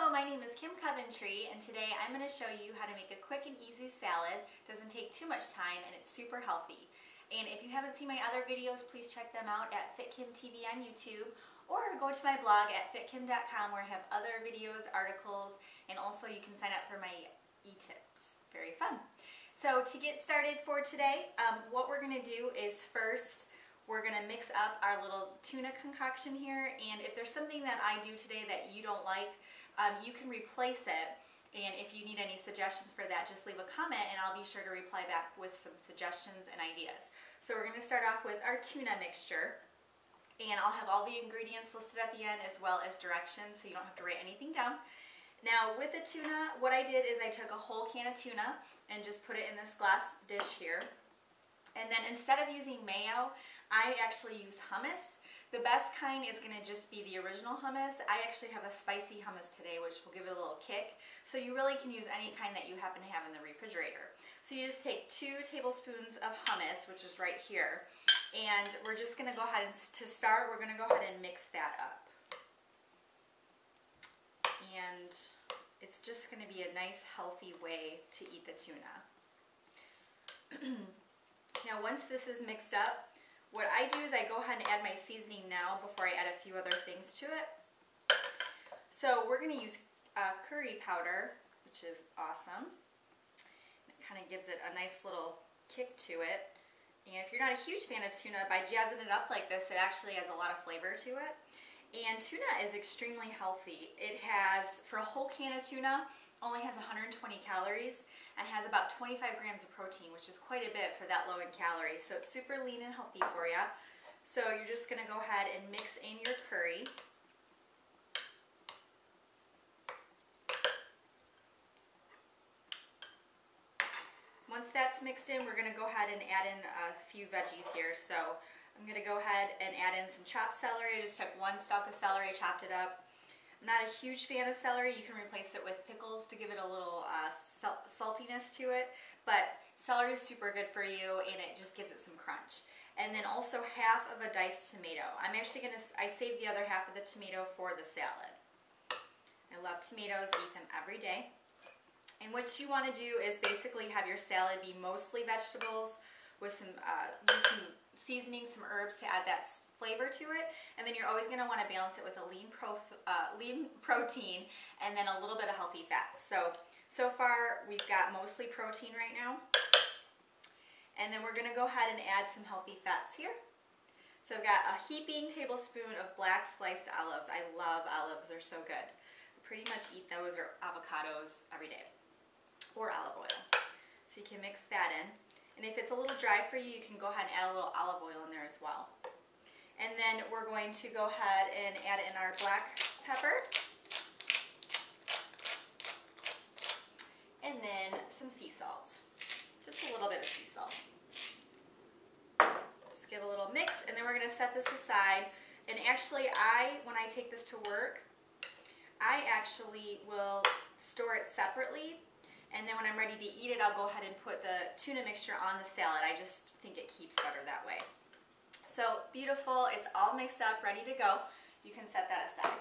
Hello, my name is Kim Coventry, and today I'm going to show you how to make a quick and easy salad. It doesn't take too much time and it's super healthy. And if you haven't seen my other videos, please check them out at FitKimTV on YouTube, or go to my blog at fitkim.com where I have other videos, articles, and also you can sign up for my e-tips. Very fun. So to get started for today, what we're going to do is first we're going to mix up our little tuna concoction here, and if there's something that I do today that you don't like, you can replace it. And if you need any suggestions for that, just leave a comment and I'll be sure to reply back with some suggestions and ideas. So we're going to start off with our tuna mixture, and I'll have all the ingredients listed at the end as well as directions so you don't have to write anything down. Now with the tuna, what I did is I took a whole can of tuna and just put it in this glass dish here. And then instead of using mayo, I actually use hummus. The best kind is going to just be the original hummus. I actually have a spicy hummus today, which will give it a little kick. So you really can use any kind that you happen to have in the refrigerator. So you just take 2 tablespoons of hummus, which is right here, and we're just going to go ahead and, to start, we're going to go ahead and mix that up. And it's just going to be a nice, healthy way to eat the tuna. Now, once this is mixed up, what I do is I go ahead and add my seasoning now before I add a few other things to it. So we're going to use curry powder, which is awesome. It kind of gives it a nice little kick to it. And if you're not a huge fan of tuna, by jazzing it up like this, it actually adds a lot of flavor to it. And tuna is extremely healthy. It has, for a whole can of tuna, only has 120 calories and has about 25 grams of protein, which is quite a bit for that low in calories. So it's super lean and healthy for you. So you're just going to go ahead and mix in your curry. Once that's mixed in, we're going to go ahead and add in a few veggies here. So I'm going to go ahead and add in some chopped celery. I just took 1 stalk of celery, chopped it up. I'm not a huge fan of celery. You can replace it with pickles to give it a little saltiness to it, but celery is super good for you and it just gives it some crunch. And then also half of a diced tomato. I'm actually going to, I saved the other half of the tomato for the salad. I love tomatoes, I eat them every day. And what you want to do is basically have your salad be mostly vegetables with some, use some seasoning, some herbs to add that flavor to it, and then you're always going to want to balance it with a lean protein and then a little bit of healthy fats. So far we've got mostly protein right now, and then we're going to go ahead and add some healthy fats here. So I've got a heaping tablespoon of black sliced olives. I love olives, they're so good. I pretty much eat those or avocados every day, or olive oil. So you can mix that in. And if it's a little dry for you, you can go ahead and add a little olive oil in there as well. And then we're going to go ahead and add in our black pepper. And then some sea salt. Just a little bit of sea salt. Just give a little mix, and then we're going to set this aside. And actually, when I take this to work, I actually will store it separately. And then when I'm ready to eat it, I'll go ahead and put the tuna mixture on the salad. I just think it keeps better that way. So beautiful, it's all mixed up, ready to go. You can set that aside.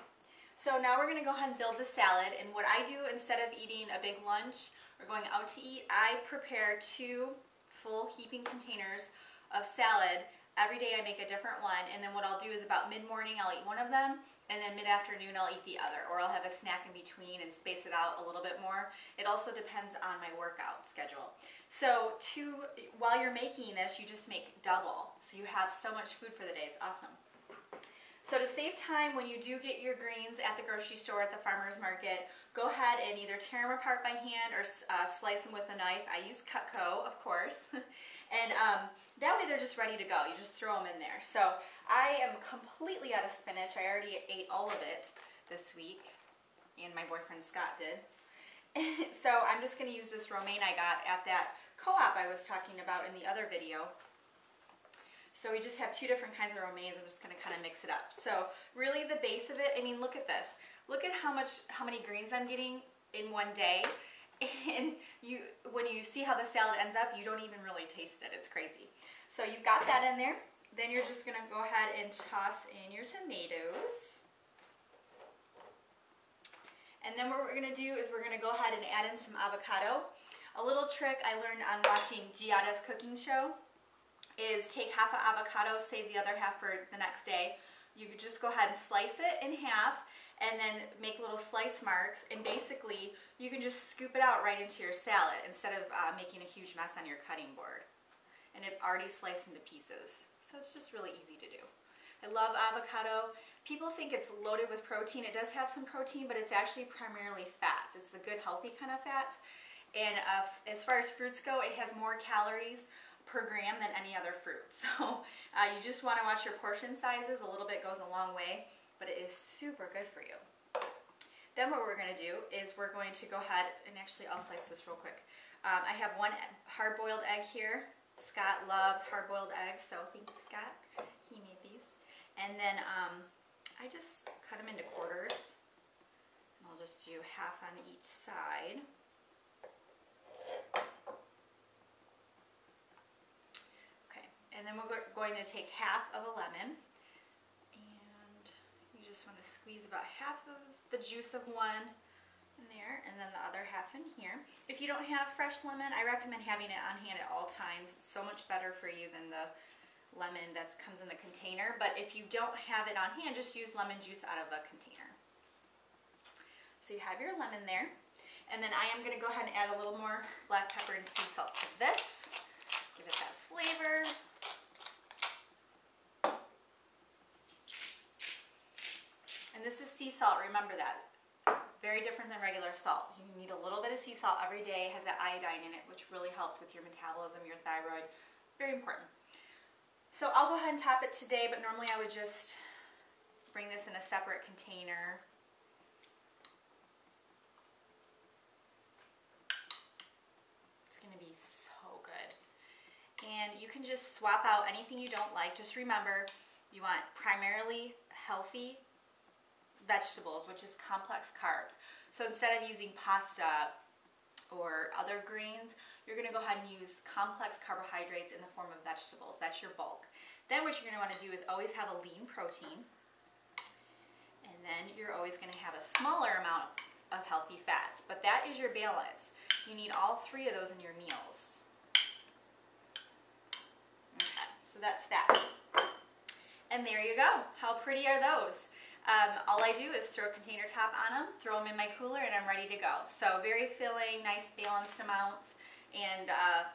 So now we're going to go ahead and build the salad. And what I do instead of eating a big lunch or going out to eat, I prepare 2 full heaping containers of salad. Every day I make a different one, and then what I'll do is about mid-morning I'll eat one of them, and then mid-afternoon I'll eat the other, or I'll have a snack in between and space it out a little bit more. It also depends on my workout schedule. So while you're making this, you just make double, so you have so much food for the day. It's awesome. So to save time when you do get your greens at the grocery store, at the farmer's market, go ahead and either tear them apart by hand or slice them with a knife. I use Cutco, of course. And that way they're just ready to go. You just throw them in there. So I am completely out of spinach. I already ate all of it this week, and my boyfriend Scott did. So I'm just going to use this romaine I got at that co-op I was talking about in the other video. So we just have 2 different kinds of romaines. I'm just going to kind of mix it up. So really the base of it, I mean, look at this. Look at how many greens I'm getting in one day. And when you see how the salad ends up, you don't even really taste it. It's crazy. So you've got that in there. Then you're just going to go ahead and toss in your tomatoes. And then what we're going to do is we're going to go ahead and add in some avocado. A little trick I learned on watching Giada's cooking show is take half an avocado, save the other half for the next day. You could just go ahead and slice it in half and then make little slice marks, and basically you can just scoop it out right into your salad instead of making a huge mess on your cutting board. And it's already sliced into pieces. So it's just really easy to do. I love avocado. People think it's loaded with protein. It does have some protein, but it's actually primarily fats. It's the good, healthy kind of fats. And as far as fruits go, it has more calories per gram than any other fruit. So you just want to watch your portion sizes. A little bit goes a long way, but it is super good for you. Then what we're going to do is we're going to go ahead, and actually I'll slice this real quick. I have one hard-boiled egg here. Scott loves hard-boiled eggs, so thank you, Scott. He made these. And then I just cut them into quarters. And I'll just do half on each side. Okay, and then we're going to take half of a lemon. And you just want to squeeze about half of the juice of one in there, and then the other half in here. If you don't have fresh lemon, I recommend having it on hand at all times. It's so much better for you than the lemon that comes in the container. But if you don't have it on hand, just use lemon juice out of a container. So you have your lemon there, and then I am going to go ahead and add a little more black pepper and sea salt to this. Give it that flavor. And this is sea salt, remember that. Very different than regular salt. You need a little bit of sea salt every day. It has that iodine in it, which really helps with your metabolism, your thyroid. Very important. So I'll go ahead and top it today, but normally I would just bring this in a separate container. It's going to be so good. And you can just swap out anything you don't like. Just remember, you want primarily healthy vegetables, which is complex carbs. So instead of using pasta or other grains, you're going to go ahead and use complex carbohydrates in the form of vegetables. That's your bulk. Then what you're going to want to do is always have a lean protein, and then you're always going to have a smaller amount of healthy fats. But that is your balance. You need all three of those in your meals. Okay, so that's that. And there you go. How pretty are those? All I do is throw a container top on them, throw them in my cooler, and I'm ready to go. So very filling, nice balanced amounts, and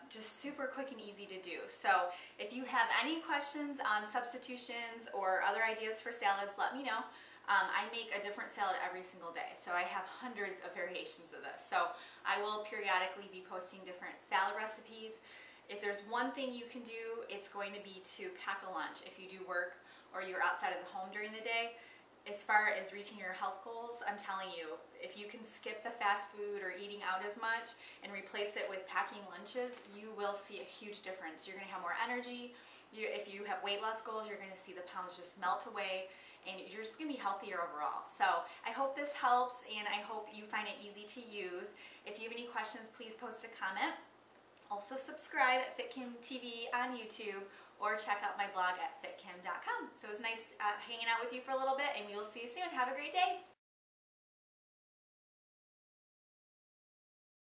just super quick and easy to do. So if you have any questions on substitutions or other ideas for salads, let me know. I make a different salad every single day, so I have hundreds of variations of this. So I will periodically be posting different salad recipes. If there's one thing you can do, it's going to be to pack a lunch if you do work or you're outside of the home during the day. As far as reaching your health goals, I'm telling you, if you can skip the fast food or eating out as much and replace it with packing lunches, you will see a huge difference. You're going to have more energy. If you have weight loss goals, you're going to see the pounds just melt away, and you're just going to be healthier overall. So I hope this helps, and I hope you find it easy to use. If you have any questions, please post a comment. Also subscribe at FitKim TV on YouTube, or check out my blog at fitkim.com. So it was nice hanging out with you for a little bit, and we will see you soon. Have a great day.